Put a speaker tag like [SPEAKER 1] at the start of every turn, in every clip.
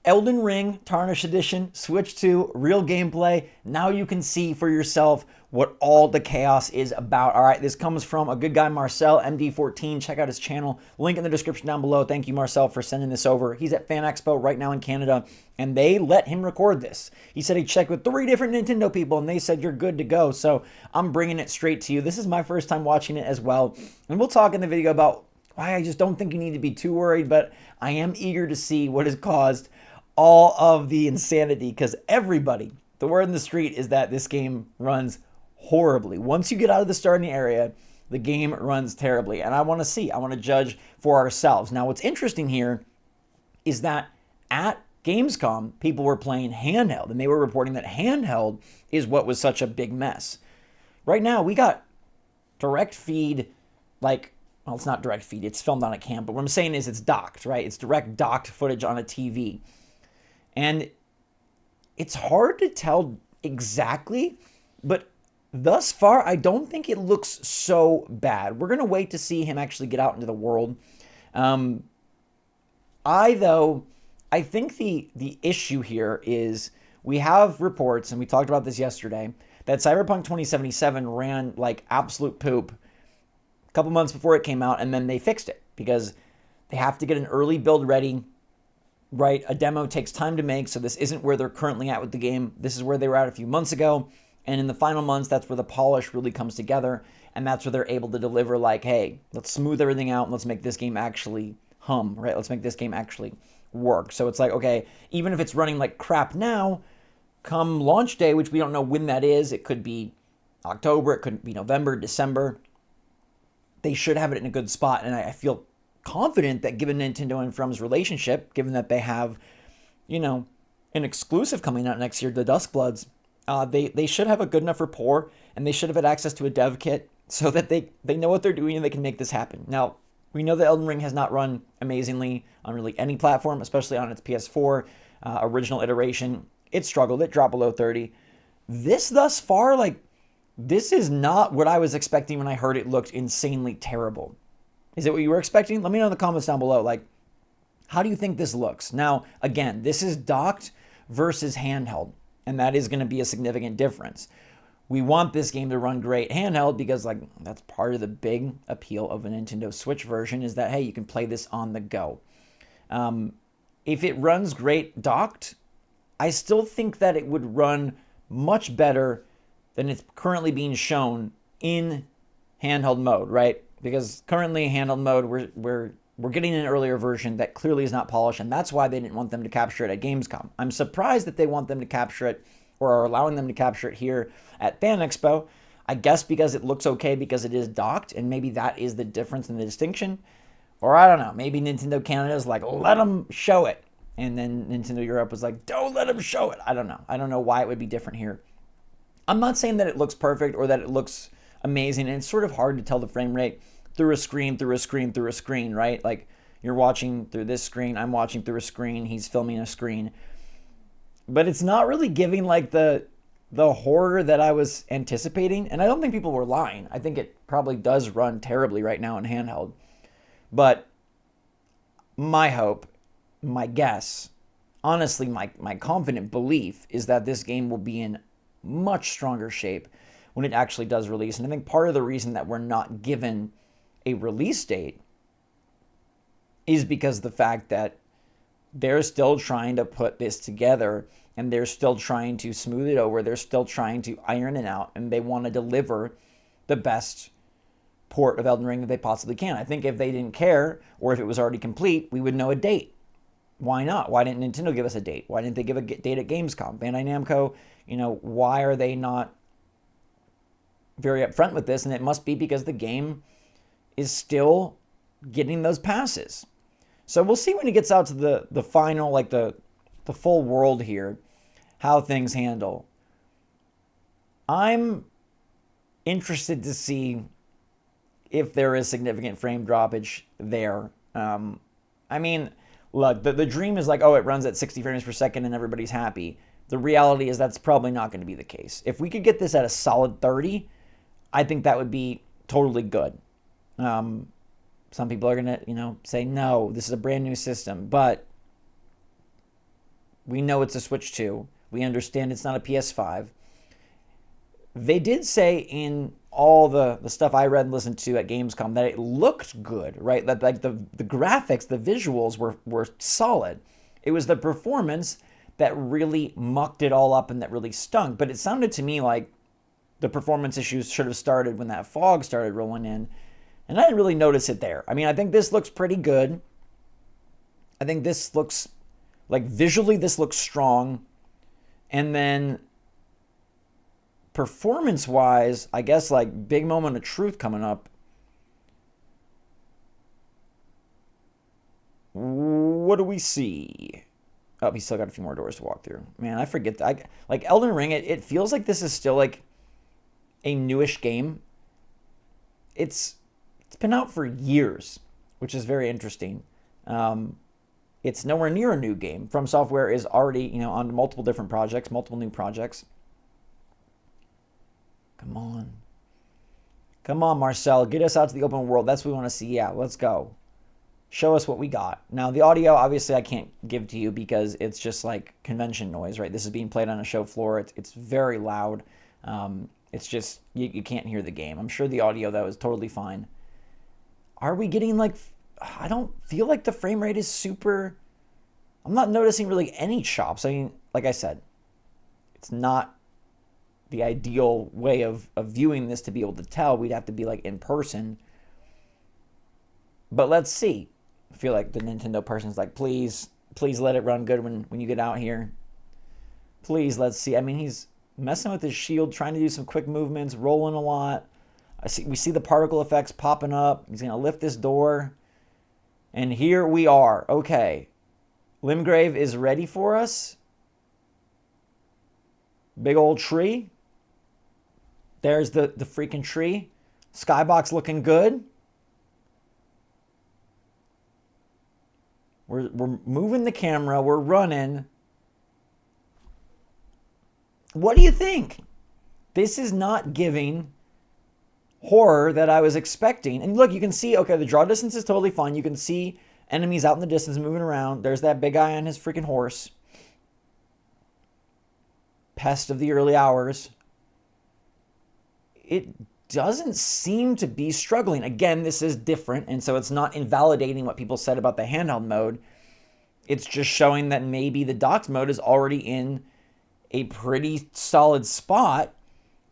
[SPEAKER 1] Elden Ring, Tarnished Edition, Switch 2, real gameplay. Now you can see for yourself what all the chaos is about. All right, this comes from a good guy, Marcel, MD14. Check out his channel. Link in the description down below. Thank you, Marcel, for sending this over. He's at Fan Expo right now in Canada, and they let him record this. He said he checked with 3 different Nintendo people, and they said you're good to go. So I'm bringing it straight to you. This is my first time watching it as well, and we'll talk in the video about why I just don't think you need to be too worried, but I am eager to see what has caused all of the insanity, because everybody, the word in the street is that this game runs horribly. Once you get out of the starting area, the game runs terribly, and I want to see, I want to judge for ourselves. Now, what's interesting here is that at Gamescom, people were playing Handheld, and they were reporting that Handheld is what was such a big mess. Right now, we got direct feed, like, well, it's not direct feed, it's filmed on a cam, but what I'm saying is it's docked, right? It's direct docked footage on a TV. And it's hard to tell exactly, but thus far, I don't think it looks so bad. We're going to wait to see him actually get out into the world. I think the issue here is we have reports, and we talked about this yesterday, that Cyberpunk 2077 ran like absolute poop a couple months before it came out, and then they fixed it because they have to get an early build ready. Right, a demo takes time to make, so this isn't where they're currently at with the game. This is where they were at a few months ago, and in the final months, that's where the polish really comes together, and that's where they're able to deliver, like, hey, let's smooth everything out, and let's make this game actually hum, right? Let's make this game actually work. So it's like, okay, even if it's running like crap now, come launch day, which we don't know when that is, it could be October, it could be November, December, they should have it in a good spot, and I feel confident that given Nintendo and From's relationship, given that they have, an exclusive coming out next year, the Duskbloods, they should have a good enough rapport, and they should have had access to a dev kit so that they know what they're doing and they can make this happen. Now, we know that Elden Ring has not run amazingly on really any platform, especially on its PS4 original iteration. It struggled. It dropped below 30. This thus far, this is not what I was expecting when I heard it looked insanely terrible. Is it what you were expecting? Let me know in the comments down below. How do you think this looks? Now, again, this is docked versus handheld, and that is going to be a significant difference. We want this game to run great handheld because, that's part of the big appeal of a Nintendo Switch version is that, hey, you can play this on the go. If it runs great docked, I still think that it would run much better than it's currently being shown in handheld mode, right? Because currently handheld mode, we're getting an earlier version that clearly is not polished, and that's why they didn't want them to capture it at Gamescom. I'm surprised that they want them to capture it or are allowing them to capture it here at Fan Expo. I guess because it looks okay because it is docked, and maybe that is the difference in the distinction. Or I don't know, maybe Nintendo Canada is like, let them show it. And then Nintendo Europe was like, don't let them show it. I don't know. I don't know why it would be different here. I'm not saying that it looks perfect or that it looks amazing, and it's sort of hard to tell the frame rate through a screen, right? Like, you're watching through this screen, I'm watching through a screen, he's filming a screen. But it's not really giving, the horror that I was anticipating, and I don't think people were lying. I think it probably does run terribly right now in handheld. But my hope, my guess, honestly, my confident belief is that this game will be in much stronger shape when it actually does release. And I think part of the reason that we're not given a release date is because of the fact that they're still trying to put this together, and they're still trying to smooth it over. They're still trying to iron it out, and they want to deliver the best port of Elden Ring that they possibly can. I think if they didn't care, or if it was already complete, we would know a date. Why not? Why didn't Nintendo give us a date? Why didn't they give a date at Gamescom? Bandai Namco, why are they not very upfront with this? And it must be because the game is still getting those passes. So we'll see when it gets out to the final, the full world here, how things handle. I'm interested to see if there is significant frame droppage there. Look, the dream is it runs at 60 frames per second and everybody's happy. The reality is that's probably not going to be the case. If we could get this at a solid 30, I think that would be totally good. Some people are going to, say, no, this is a brand new system. But We know it's a Switch 2. We understand it's not a PS5. They did say in all the stuff I read and listened to at Gamescom that it looked good, right? That like the graphics, the visuals were solid. It was the performance that really mucked it all up and that really stunk. But it sounded to me like the performance issues should have started when that fog started rolling in. And I didn't really notice it there. I mean, I think this looks pretty good. I think this looks, like visually, this looks strong. And then performance-wise, I guess like big moment of truth coming up. What do we see? Oh, we still got a few more doors to walk through. Man, I forget that. Like Elden Ring, it feels like this is still like a newish game. It's been out for years, which is very interesting. It's nowhere near a new game. From Software is already, on multiple different projects, multiple new projects. Come on. Come on, Marcel. Get us out to the open world. That's what we want to see. Yeah, let's go. Show us what we got. Now, the audio, obviously, I can't give to you because it's just like convention noise, right? This is being played on a show floor. It's very loud. It's just, you can't hear the game. I'm sure the audio, though, is totally fine. Are we getting like, I don't feel like the frame rate is super, I'm not noticing really any chops. I mean, like I said, it's not the ideal way of viewing this to be able to tell. We'd have to be like in person. But let's see. I feel like the Nintendo person's like, please let it run good when you get out here. Please, let's see. I mean, he's messing with his shield, trying to do some quick movements, rolling a lot. We see the particle effects popping up. He's going to lift this door. And here we are. Okay. Limgrave is ready for us. Big old tree. There's the freaking tree. Skybox looking good. We're moving the camera. We're running. What do you think? This is not giving horror that I was expecting. And look, you can see, okay, the draw distance is totally fine. You can see enemies out in the distance moving around. There's that big guy on his freaking horse. Pest of the early hours. It doesn't seem to be struggling. Again, this is different, and so it's not invalidating what people said about the handheld mode. It's just showing that maybe the docked mode is already in a pretty solid spot,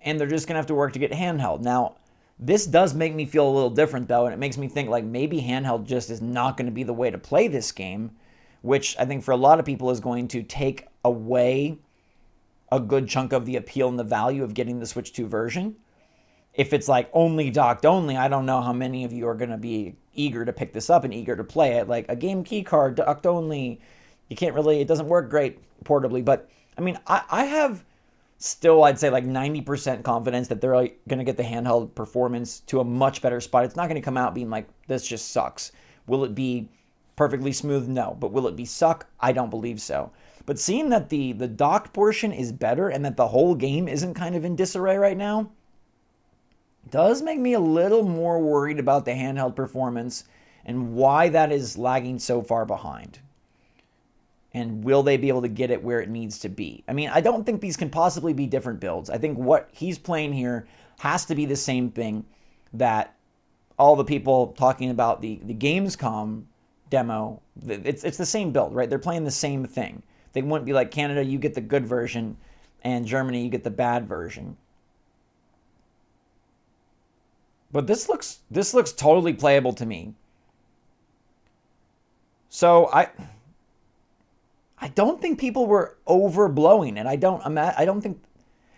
[SPEAKER 1] and they're just going to have to work to get handheld. Now, this does make me feel a little different, though, and it makes me think like maybe handheld just is not going to be the way to play this game, which I think for a lot of people is going to take away a good chunk of the appeal and the value of getting the Switch 2 version. If it's like only docked only, I don't know how many of you are going to be eager to pick this up and eager to play it. Like a game key card, docked only, you can't really, it doesn't work great portably. But I mean, I have still, I'd say like 90% confidence that they're like going to get the handheld performance to a much better spot. It's not going to come out being like, this just sucks. Will it be perfectly smooth? No. But will it be suck? I don't believe so. But seeing that the docked portion is better and that the whole game isn't kind of in disarray right now, does make me a little more worried about the handheld performance and why that is lagging so far behind. And will they be able to get it where it needs to be? I mean, I don't think these can possibly be different builds. I think what he's playing here has to be the same thing that all the people talking about the Gamescom demo, it's the same build, right? They're playing the same thing. They wouldn't be like, Canada, you get the good version, and Germany, you get the bad version. But this looks totally playable to me. So I don't think people were overblowing it. I don't think,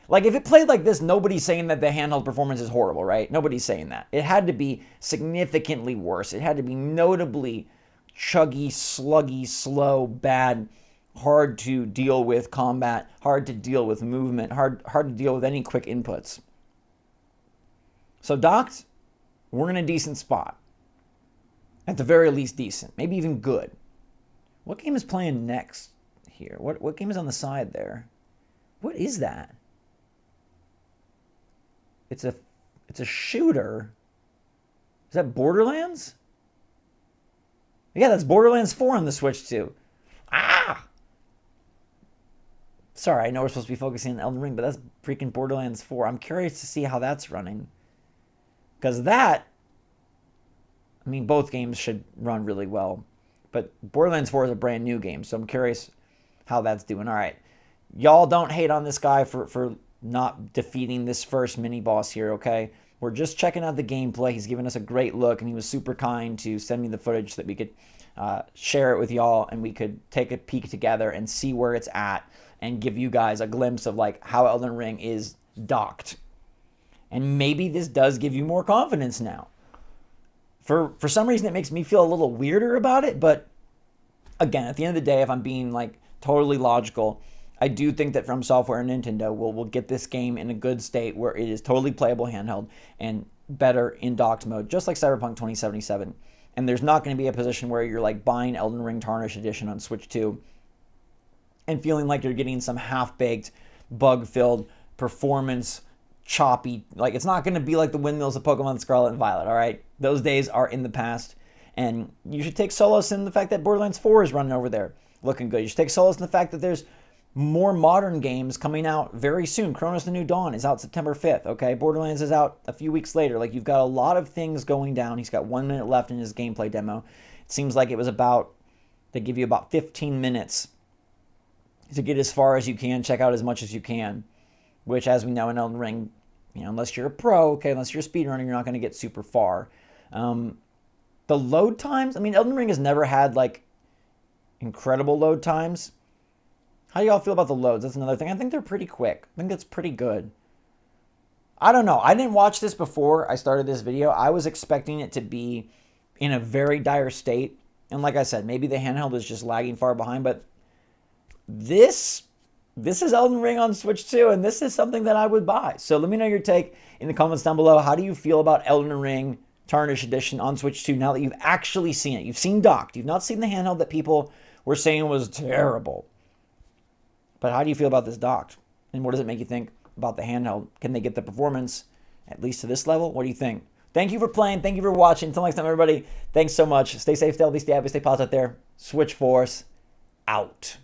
[SPEAKER 1] like, if it played like this, nobody's saying that the handheld performance is horrible, right? Nobody's saying that. It had to be significantly worse. It had to be notably chuggy, sluggy, slow, bad, hard to deal with combat, hard to deal with movement, hard to deal with any quick inputs. So docked, we're in a decent spot. At the very least decent, maybe even good. What game is playing next here? What game is on the side there? What is that? It's a shooter. Is that Borderlands? Yeah, that's Borderlands 4 on the Switch too. Ah! Sorry, I know we're supposed to be focusing on Elden Ring, but that's freaking Borderlands 4. I'm curious to see how that's running. Because that, I mean, both games should run really well. But Borderlands 4 is a brand new game, so I'm curious how that's doing. All right. Y'all don't hate on this guy for not defeating this first mini boss here, okay? We're just checking out the gameplay. He's given us a great look, and he was super kind to send me the footage so that we could share it with y'all, and we could take a peek together and see where it's at and give you guys a glimpse of like how Elden Ring is docked. And maybe this does give you more confidence now. For some reason, it makes me feel a little weirder about it, but again, at the end of the day, if I'm being like totally logical, I do think that From Software and Nintendo will get this game in a good state where it is totally playable handheld and better in docked mode, just like Cyberpunk 2077. And there's not going to be a position where you're like buying Elden Ring Tarnished Edition on Switch 2 and feeling like you're getting some half-baked, bug-filled, performance choppy. Like, it's not going to be like the windmills of Pokemon Scarlet and Violet, all right? Those days are in the past. And you should take solace in the fact that Borderlands 4 is running over there looking good. You should take solace in the fact that there's more modern games coming out very soon. Chronos: The New Dawn is out September 5th, okay? Borderlands is out a few weeks later. Like, you've got a lot of things going down. He's got 1 minute left in his gameplay demo. It seems like it was they give you about 15 minutes to get as far as you can, check out as much as you can, which, as we know in Elden Ring, unless you're a pro, okay, unless you're a speedrunner, you're not going to get super far. The load times, I mean, Elden Ring has never had, like, incredible load times. How do y'all feel about the loads? That's another thing. I think they're pretty quick. I think that's pretty good. I don't know. I didn't watch this before I started this video. I was expecting it to be in a very dire state. And like I said, maybe the handheld is just lagging far behind, but this is Elden Ring on Switch 2, and this is something that I would buy. So let me know your take in the comments down below. How do you feel about Elden Ring Tarnished Edition on Switch 2 now that you've actually seen it? You've seen docked. You've not seen the handheld that people were saying was terrible. But how do you feel about this docked? And what does it make you think about the handheld? Can they get the performance at least to this level? What do you think? Thank you for playing. Thank you for watching. Until next time, everybody, thanks so much. Stay safe, stay healthy, stay happy, stay positive out there. SwitchForce out.